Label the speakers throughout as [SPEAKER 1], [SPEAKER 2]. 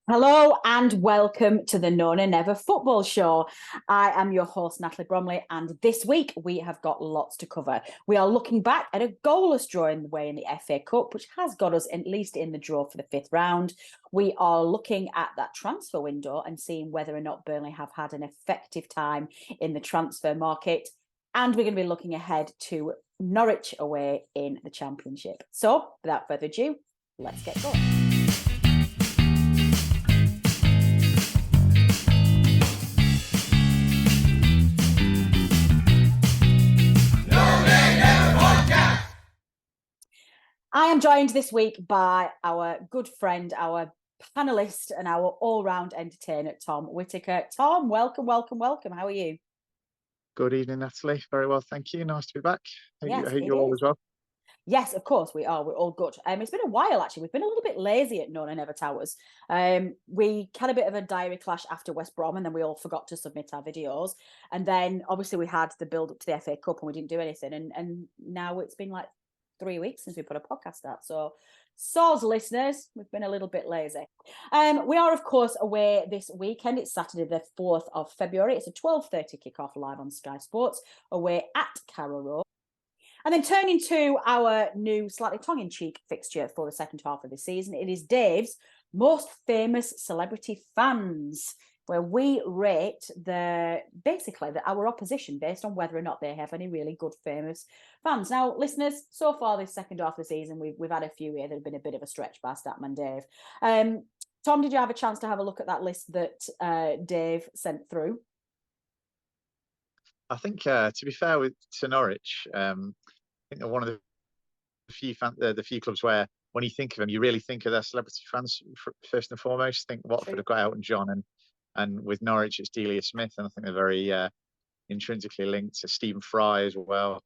[SPEAKER 1] Hello and welcome to the Nona Never Football Show. I am your host, Natalie Bromley, and this week we have got lots to cover. We are looking back at a goalless draw in the way in the FA Cup, which has got us at least in the draw for the fifth round. We are looking at that transfer window and seeing whether or not Burnley have had an effective time in the transfer market. And we're going to be looking ahead to Norwich away in the Championship. So, without further ado, let's get going. I am joined this week by our good friend, our panellist and our all-round entertainer, Tom Whittaker. Tom, welcome. How are you?
[SPEAKER 2] Good evening, Natalie. Very well, thank you. Nice to be back.
[SPEAKER 1] Yes,
[SPEAKER 2] I hope you're all as well.
[SPEAKER 1] Yes, of course we are. We're all good. It's been a while, actually. We've been a little bit lazy at Nona Never Towers. We had a bit of a diary clash after West Brom, and then we all forgot to submit our videos. And then, obviously, we had the build-up to the FA Cup, and we didn't do anything. And now it's been like 3 weeks since we put a podcast out. So, soz listeners, we've been a little bit lazy. We are, of course, away this weekend. It's Saturday, the 4th of February. It's a 12:30 kickoff live on Sky Sports, away at Carrow Road. And then turning to our new, slightly tongue-in-cheek fixture for the second half of the season, it is Dave's most famous celebrity fans, where we rate our opposition based on whether or not they have any really good famous fans. Now, listeners, so far this second half of the season, we've had a few here that have been a bit of a stretch by Statman Dave. Tom, did you have a chance to have a look at that list that Dave sent through?
[SPEAKER 2] I think, to be fair to Norwich, I think they're one of the few clubs where, when you think of them, you really think of their celebrity fans first and foremost. I think Watford have got Elton John, and with Norwich it's Delia Smith, and I think they're very intrinsically linked to Stephen Fry as well.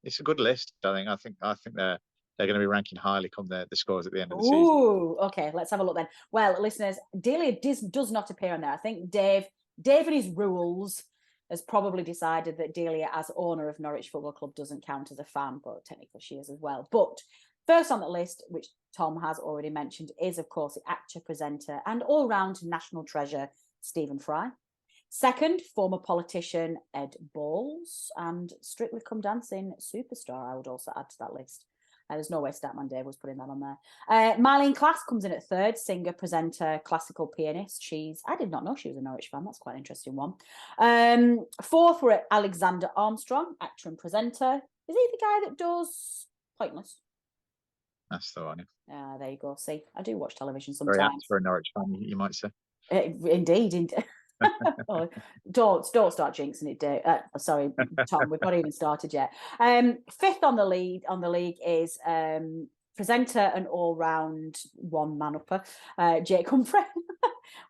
[SPEAKER 2] It's a good list. I think they're going to be ranking highly come the scores at the end of the season.
[SPEAKER 1] Ooh, okay, let's have a look then. Well, listeners, Delia does not appear on there. I think Dave and his rules has probably decided that Delia, as owner of Norwich Football Club, doesn't count as a fan, but technically she is as well. But first on the list, which Tom has already mentioned, is, of course, the actor, presenter, and all-round national treasure, Stephen Fry. Second, former politician Ed Balls, and Strictly Come Dancing superstar, I would also add to that list. There's no way Statman Dave was putting that on there. Marlene Class comes in at third, singer, presenter, classical pianist. I did not know she was a Norwich fan. That's quite an interesting one. Fourth, we're at Alexander Armstrong, actor and presenter. Is he the guy that does Pointless?
[SPEAKER 2] That's the one.
[SPEAKER 1] There you go. See, I do watch television sometimes.
[SPEAKER 2] Very apt for a Norwich fan, you might say.
[SPEAKER 1] Indeed. Oh, don't start jinxing it, Dave. Sorry, Tom, we've not even started yet. Fifth on the league is presenter and all-round one-man-upper, Jake Humphrey.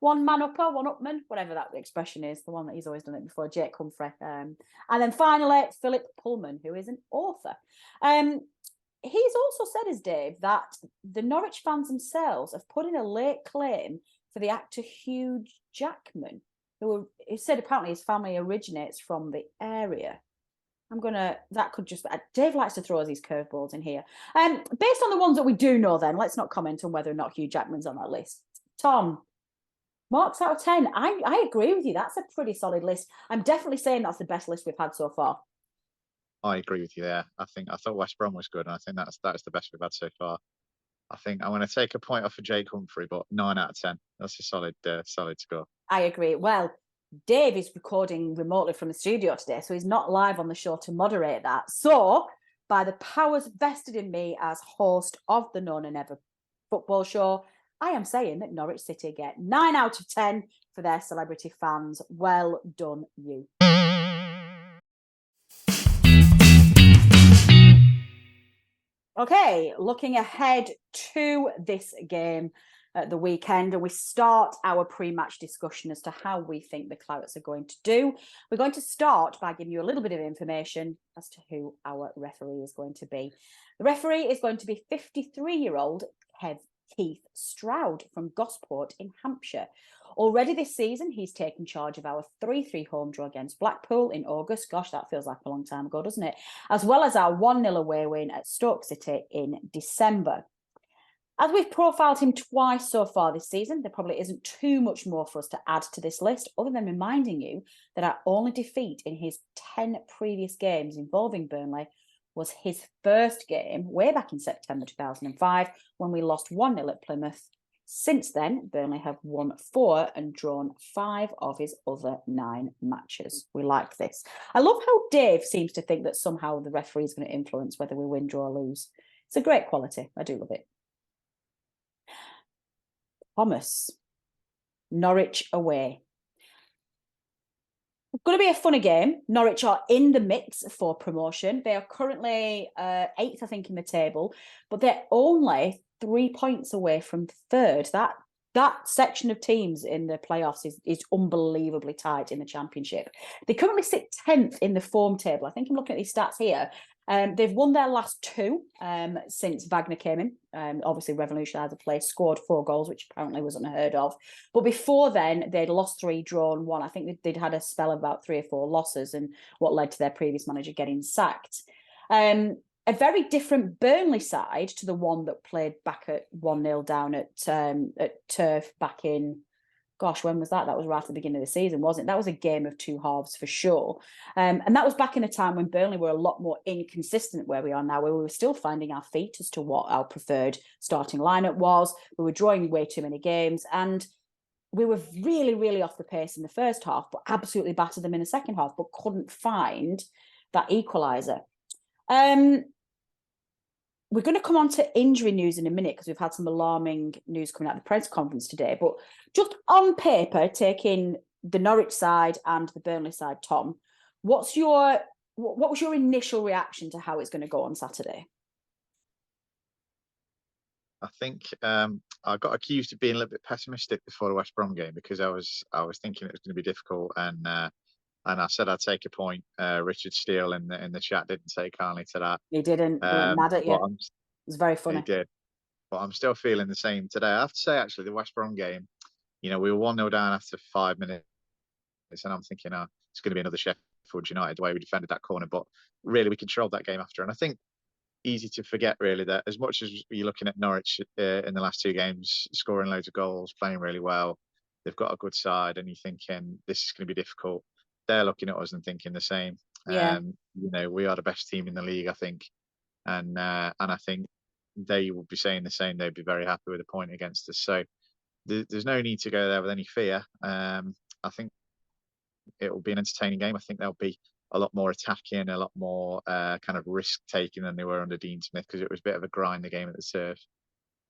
[SPEAKER 1] One-man-upper, one-upman, whatever that expression is, the one that he's always done it before, Jake Humphrey. And then finally, Philip Pullman, who is an author. He's also said, as Dave, that the Norwich fans themselves have put in a late claim for the actor Hugh Jackman, who said apparently his family originates from the area. Dave likes to throw us these curveballs in here. Based on the ones that we do know, then, let's not comment on whether or not Hugh Jackman's on that list. Tom, marks out of 10. I agree with you. That's a pretty solid list. I'm definitely saying that's the best list we've had so far.
[SPEAKER 2] I agree with you there. I thought West Brom was good, and I think that's the best we've had so far. I think I'm going to take a point off of Jake Humphrey, but 9 out of 10. That's a solid score.
[SPEAKER 1] I agree. Well, Dave is recording remotely from the studio today, so he's not live on the show to moderate that. So, by the powers vested in me as host of the Nona Never Football Show, I am saying that Norwich City get 9 out of 10 for their celebrity fans. Well done, you. Okay, looking ahead to this game at the weekend, and we start our pre-match discussion as to how we think the Clarets are going to do. We're going to start by giving you a little bit of information as to who our referee is going to be. The referee is going to be 53-year-old Keith Stroud from Gosport in Hampshire. Already this season, he's taken charge of our 3-3 home draw against Blackpool in August. Gosh, that feels like a long time ago, doesn't it? As well as our 1-0 away win at Stoke City in December. As we've profiled him twice so far this season, there probably isn't too much more for us to add to this list, other than reminding you that our only defeat in his 10 previous games involving Burnley was his first game way back in September 2005, when we lost 1-0 at Plymouth. Since then, Burnley have won 4 and drawn 5 of his other 9 matches. We like this. I love how Dave seems to think that somehow the referee is going to influence whether we win, draw, or lose. It's a great quality. I do love it. Thomas, Norwich away. It's going to be a funny game. Norwich are in the mix for promotion. They are currently 8th, I think, in the table, but they're only 3 points away from 3rd. That section of teams in the playoffs is unbelievably tight in the Championship. They currently sit 10th in the form table. I think I'm looking at these stats here. They've won their last 2 since Wagner came in. Obviously revolutionised the play, scored 4 goals, which apparently was unheard of. But before then, they'd lost 3, drawn 1. I think they'd had a spell of about 3 or 4 losses, and what led to their previous manager getting sacked. A very different Burnley side to the one that played back at 1-0 down at Turf back in, gosh, when was that? That was right at the beginning of the season, wasn't it? That was a game of 2 halves for sure. And that was back in a time when Burnley were a lot more inconsistent where we are now, where we were still finding our feet as to what our preferred starting lineup was. We were drawing way too many games, and we were really, really off the pace in the first half, but absolutely battered them in the second half, but couldn't find that equaliser. We're going to come on to injury news in a minute because we've had some alarming news coming out of the press conference today. But just on paper, taking the Norwich side and the Burnley side, Tom, what was your initial reaction to how it's going to go on Saturday?
[SPEAKER 2] I think I got accused of being a little bit pessimistic before the West Brom game because I was thinking it was going to be difficult, and I said I'd take a point. Richard Steele in the chat didn't take kindly to that.
[SPEAKER 1] He didn't. He went mad at you. It was very funny.
[SPEAKER 2] He did. But I'm still feeling the same today. I have to say, actually, the West Brom game, we were 1-0 down after 5 minutes, and I'm thinking, it's going to be another Sheffield United, the way we defended that corner. But really, we controlled that game after. And I think easy to forget, really, that as much as you're looking at Norwich in the last 2 games, scoring loads of goals, playing really well, they've got a good side, and you're thinking this is going to be difficult. They're looking at us and thinking the same.
[SPEAKER 1] Yeah.
[SPEAKER 2] We are the best team in the league, I think, and I think they will be saying the same. They'd be very happy with a point against us. So there's no need to go there with any fear. I think it will be an entertaining game. I think there'll be a lot more attacking, a lot more kind of risk taking than they were under Dean Smith, because it was a bit of a grind, the game at the Turf.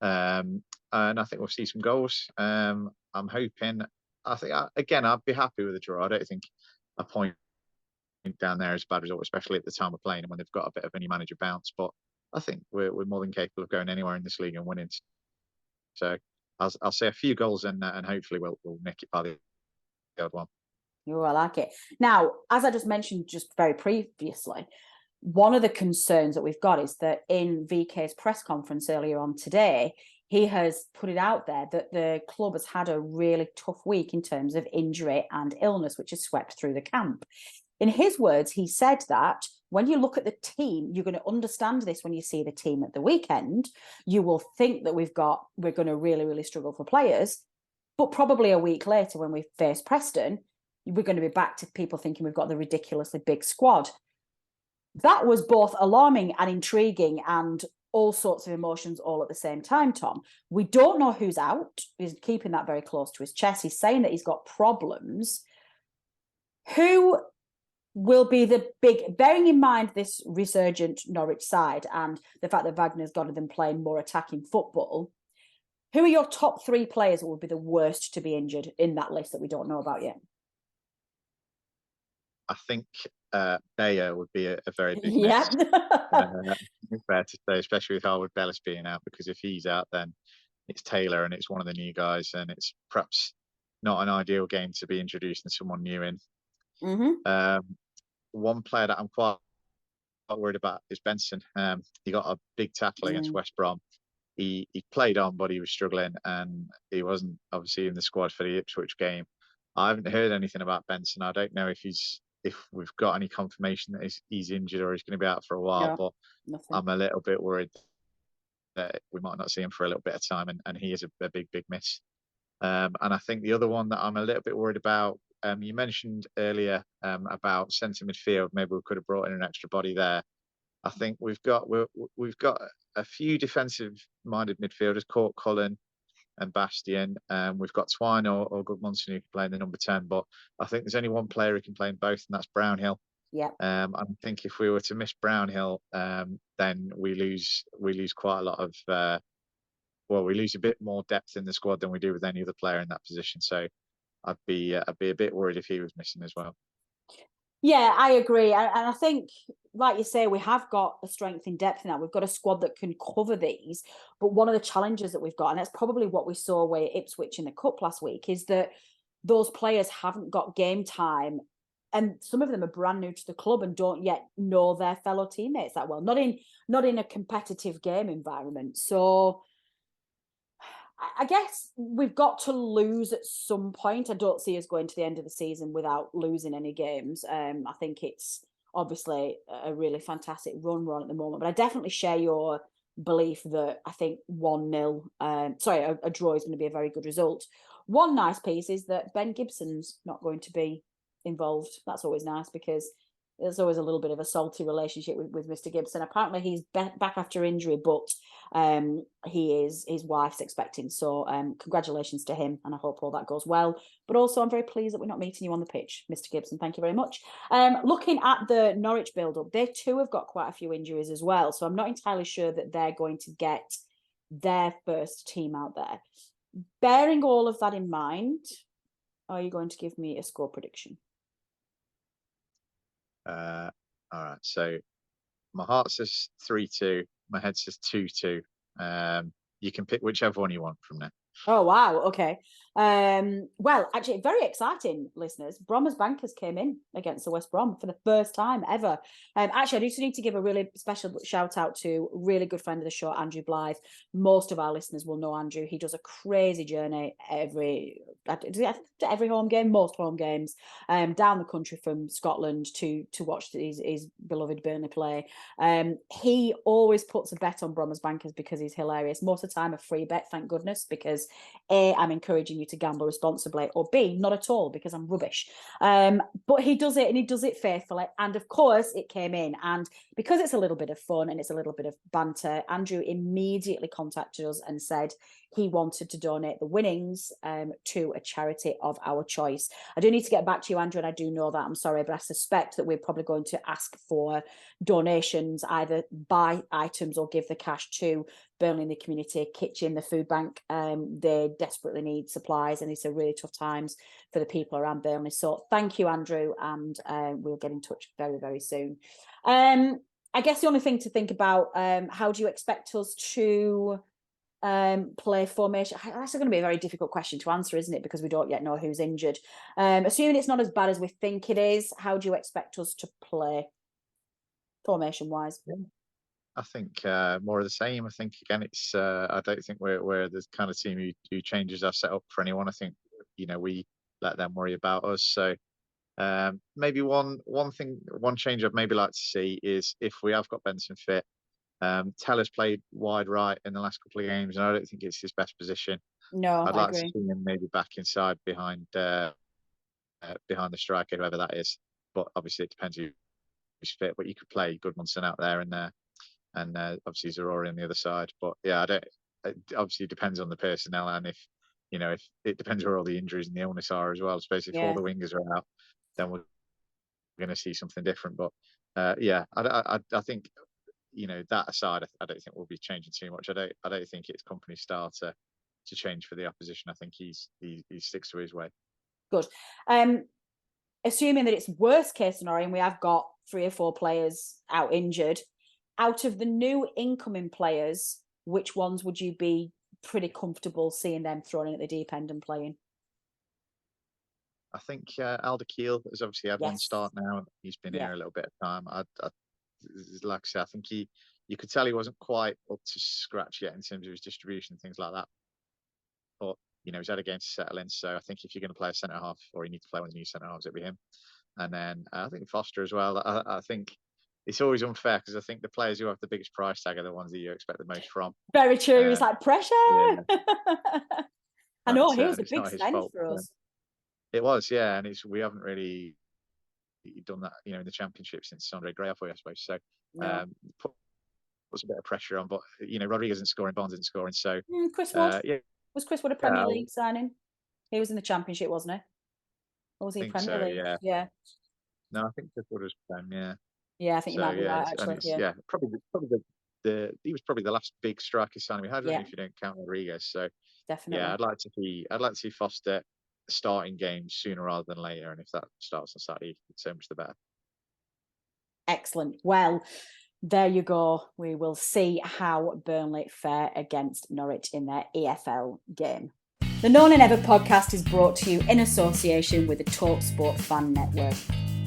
[SPEAKER 2] And I think we'll see some goals. I'm hoping. I think again, I'd be happy with a draw. I don't think a point down there is a bad result, especially at the time we're playing and when they've got a bit of a new manager bounce. But I think we're more than capable of going anywhere in this league and winning. So I'll say a few goals, and hopefully we'll nick it by the odd one.
[SPEAKER 1] Oh, I like it. Now, as I just mentioned just very previously, one of the concerns that we've got is that in VK's press conference earlier on today, he has put it out there that the club has had a really tough week in terms of injury and illness, which has swept through the camp. In his words, he said that when you look at the team, you're going to understand this when you see the team at the weekend. You will think that we're going to really, really struggle for players. But probably a week later, when we face Preston, we're going to be back to people thinking we've got the ridiculously big squad. That was both alarming and intriguing and all sorts of emotions all at the same time, Tom. We don't know who's out. He's keeping that very close to his chest. He's saying that he's got problems. Who will be the big, bearing in mind this resurgent Norwich side and the fact that Wagner's got them playing more attacking football, who are your top 3 players that would be the worst to be injured in that list that we don't know about yet?
[SPEAKER 2] I think Bayer would be a very big
[SPEAKER 1] miss.
[SPEAKER 2] Fair to say, especially with Harwood Bellis being out, because if he's out, then it's Taylor and it's one of the new guys, and it's perhaps not an ideal game to be introducing someone new in.
[SPEAKER 1] Mm-hmm.
[SPEAKER 2] One player that I'm quite worried about is Benson. He got a big tackle against West Brom. He played on, but he was struggling, and he wasn't obviously in the squad for the Ipswich game. I haven't heard anything about Benson. I don't know if we've got any confirmation that he's injured or he's going to be out for a while, but nothing. I'm a little bit worried we might not see him for a little bit of time, and he is a big miss. And I think the other one that I'm a little bit worried about, you mentioned earlier about centre midfield. Maybe we could have brought in an extra body there. I think we've got a few defensive-minded midfielders, Court Cullen and Bastion. We've got Twine or Goodmanson who can play in the number 10, but I think there's only one player who can play in both, and that's Brownhill.
[SPEAKER 1] Yeah.
[SPEAKER 2] I think if we were to miss Brownhill, then we lose quite a lot of. We lose a bit more depth in the squad than we do with any other player in that position. So I'd be a bit worried if he was missing as well.
[SPEAKER 1] Yeah, I agree. And I think, like you say, we have got a strength in depth now. We've got a squad that can cover these. But one of the challenges that we've got, and that's probably what we saw away at Ipswich in the Cup last week, is that those players haven't got game time. And some of them are brand new to the club and don't yet know their fellow teammates that well. Not in a competitive game environment. So I guess we've got to lose at some point. I don't see us going to the end of the season without losing any games. I think it's obviously a really fantastic run we're on at the moment, but I definitely share your belief that I think 1-0, a draw is going to be a very good result. One nice piece is that Ben Gibson's not going to be involved. That's always nice because there's always a little bit of a salty relationship with Mr. Gibson. Apparently he's back after injury, but his wife's expecting. So congratulations to him, and I hope all that goes well. But also I'm very pleased that we're not meeting you on the pitch, Mr. Gibson. Thank you very much. Looking at the Norwich build-up, they too have got quite a few injuries as well. So I'm not entirely sure that they're going to get their first team out there. Bearing all of that in mind, are you going to give me a score prediction?
[SPEAKER 2] All right. So my heart says 3-2. My head says 2-2. You can pick whichever one you want from there.
[SPEAKER 1] Oh, wow. Okay. Well, actually, very exciting, listeners. Bromers Bankers came in against the West Brom for the first time ever. Actually, I do need to give a really special shout out to a really good friend of the show, Andrew Blythe. Most of our listeners will know Andrew. He does a crazy journey every home game, most home games, down the country from Scotland to watch his beloved Burnley play. He always puts a bet on Bromers Bankers because he's hilarious. Most of the time, a free bet, thank goodness, because A, I'm encouraging you to gamble responsibly, or B, not at all, because I'm rubbish. But he does it, and he does it faithfully. And of course, it came in. And because it's a little bit of fun and it's a little bit of banter, Andrew immediately contacted us and said he wanted to donate the winnings to a charity of our choice. I do need to get back to you, Andrew, and I do know that. I'm sorry, but I suspect that we're probably going to ask for donations, either buy items or give the cash to Burnley in the Community Kitchen, the food bank. They desperately need supplies, and it's a really tough times for the people around Burnley. So thank you, Andrew, and we'll get in touch very, very soon. I guess the only thing to think about, how do you expect us to play formation? That's going to be a very difficult question to answer, isn't it? Because we don't yet know who's injured. Assuming it's not as bad as we think it is, how do you expect us to play formation-wise?
[SPEAKER 2] I think more of the same. I think again, it's I don't think we're the kind of team who changes our setup for anyone. I think we let them worry about us. So maybe one change I'd maybe like to see is if we have got Benson fit. Teller's played wide right in the last couple of games, and I don't think it's his best position.
[SPEAKER 1] No,
[SPEAKER 2] I'd
[SPEAKER 1] I
[SPEAKER 2] like
[SPEAKER 1] agree.
[SPEAKER 2] to see him maybe back inside behind the striker, whoever that is. But obviously, it depends who's fit. But you could play Goodmanson out there and obviously Zarori on the other side. But yeah, it obviously depends on the personnel, and if it depends where all the injuries and the illness are as well. Especially if all the wingers are out, then we're going to see something different. But I think. That aside, I don't think we'll be changing too much. I don't think it's company style to change for the opposition. I think he sticks to his way.
[SPEAKER 1] Good. Assuming that it's worst case scenario and we have got 3 or 4 players out injured, out of the new incoming players, which ones would you be pretty comfortable seeing them thrown in at the deep end and playing?
[SPEAKER 2] I think Alder Keel has obviously had one start now. He's been here a little bit of time. Like I said, I think you could tell he wasn't quite up to scratch yet in terms of his distribution and things like that. But he's had a game to settle in. So I think if you're going to play a centre half, or you need to play one of the new centre halves, it'll be him. And then I think Foster as well. I think it's always unfair because I think the players who have the biggest price tag are the ones that you expect the most from.
[SPEAKER 1] Very true. It's like pressure.
[SPEAKER 2] Yeah.
[SPEAKER 1] I know, he was a
[SPEAKER 2] It's
[SPEAKER 1] big
[SPEAKER 2] not his
[SPEAKER 1] spend
[SPEAKER 2] fault.
[SPEAKER 1] for us.
[SPEAKER 2] It was, yeah, and we haven't really done that, in the Championship since Andre Gray, I suppose. So
[SPEAKER 1] No.
[SPEAKER 2] puts a bit of pressure on, but Rodriguez isn't scoring, Barnes isn't scoring, so
[SPEAKER 1] Chris Wood.
[SPEAKER 2] yeah.
[SPEAKER 1] Was Chris Wood a Premier League signing? He was in the Championship, wasn't he? Or was he Premier League? Yeah.
[SPEAKER 2] No, I think Chris Wood was yeah.
[SPEAKER 1] Yeah, I think you might be right, actually.
[SPEAKER 2] Yeah, probably he was probably the last big striker signing we had,
[SPEAKER 1] Yeah.
[SPEAKER 2] if you don't count Rodriguez. So
[SPEAKER 1] definitely.
[SPEAKER 2] yeah, I'd like to see Foster starting games sooner rather than later, and if that starts on Saturday, so much the better.
[SPEAKER 1] Excellent. Well, there you go. We will see how Burnley fare against Norwich in their EFL game. The Known and Ever podcast is brought to you in association with the TalkSport Fan Network.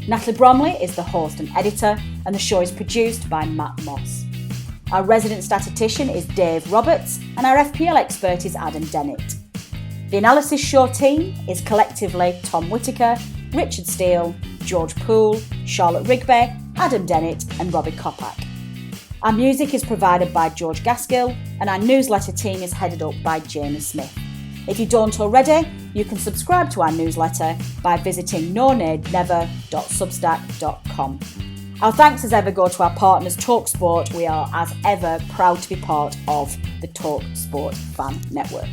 [SPEAKER 1] Natalie Bromley is the host and editor, and the show is produced by Matt Moss. Our resident statistician is Dave Roberts, and our FPL expert is Adam Dennett. The Analysis show team is collectively Tom Whittaker, Richard Steele, George Poole, Charlotte Rigby, Adam Dennett and Robbie Kopak. Our music is provided by George Gaskill, and our newsletter team is headed up by Jamie Smith. If you don't already, you can subscribe to our newsletter by visiting nonadenever.substack.com. Our thanks as ever go to our partners TalkSport. We are as ever proud to be part of the TalkSport Fan Network.